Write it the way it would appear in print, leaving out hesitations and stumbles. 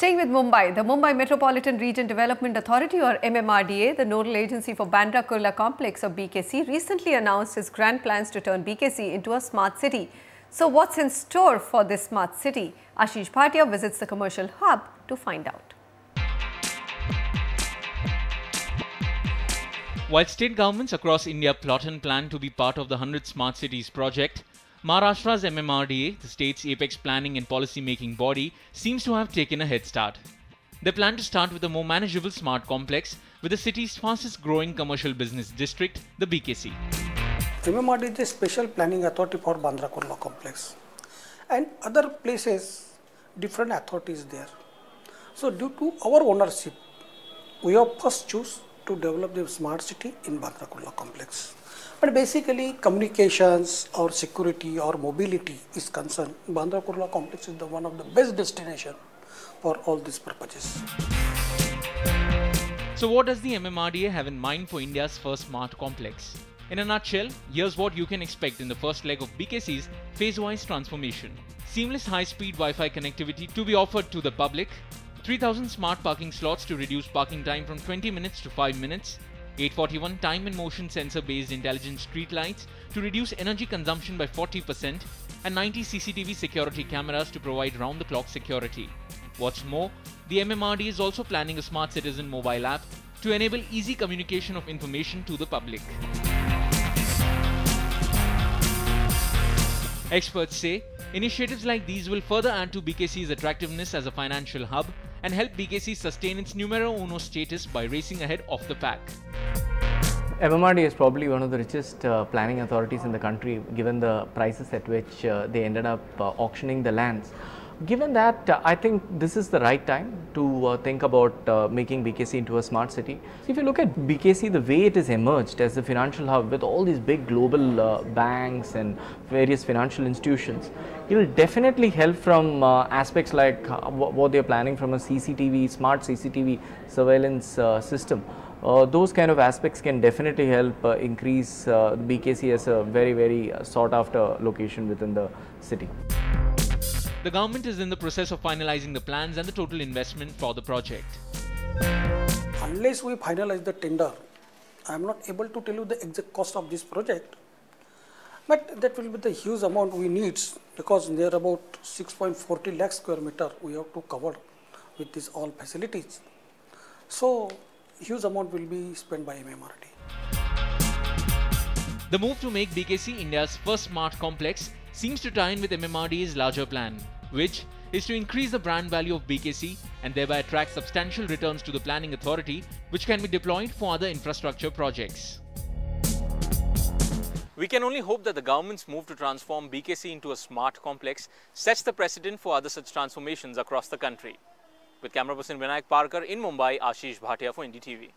Staying with Mumbai, the Mumbai Metropolitan Region Development Authority or MMRDA, the nodal agency for Bandra Kurla complex of BKC, recently announced its grand plans to turn BKC into a smart city. So what's in store for this smart city? Ashish Bhatia visits the commercial hub to find out. While state governments across India plot and plan to be part of the 100 Smart Cities project, Maharashtra's MMRDA, the state's apex planning and policy-making body, seems to have taken a head start. They plan to start with a more manageable smart complex with the city's fastest-growing commercial business district, the BKC. MMRDA is a special planning authority for Bandra Kurla complex, and other places, different authorities there. So due to our ownership, we have first choose to develop the smart city in Bandra Kurla complex. But basically communications or security or mobility is concerned, Bandra Kurla complex is one of the best destination for all these purposes. So what does the MMRDA have in mind for India's first smart complex? In a nutshell, here's what you can expect in the first leg of BKC's phase-wise transformation. Seamless high-speed Wi-Fi connectivity to be offered to the public, 3,000 smart parking slots to reduce parking time from 20 minutes to 5 minutes, 841 time and motion sensor-based intelligent street lights to reduce energy consumption by 40%, and 90 CCTV security cameras to provide round-the-clock security. What's more, the MMRDA is also planning a smart citizen mobile app to enable easy communication of information to the public. Experts say initiatives like these will further add to BKC's attractiveness as a financial hub and help BKC sustain its numero uno status by racing ahead of the pack. MMRDA is probably one of the richest planning authorities in the country, given the prices at which they ended up auctioning the lands. Given that, I think this is the right time to think about making BKC into a smart city. If you look at BKC, the way it has emerged as a financial hub with all these big global banks and various financial institutions, it will definitely help from aspects like what they are planning from a CCTV, smart CCTV surveillance system. Those kind of aspects can definitely help increase BKC as a very sought after location within the city. The government is in the process of finalizing the plans and the total investment for the project. Unless we finalize the tender, I am not able to tell you the exact cost of this project. But that will be the huge amount we need, because there are about 6.40 lakh square meter we have to cover with these all facilities. So huge amount will be spent by MMRDA. The move to make BKC India's first smart complex seems to tie in with MMRDA's larger plan, which is to increase the brand value of BKC and thereby attract substantial returns to the planning authority, which can be deployed for other infrastructure projects. We can only hope that the government's move to transform BKC into a smart complex sets the precedent for other such transformations across the country. With camera person Vinayak Parkar in Mumbai, Ashish Bhatia for NDTV.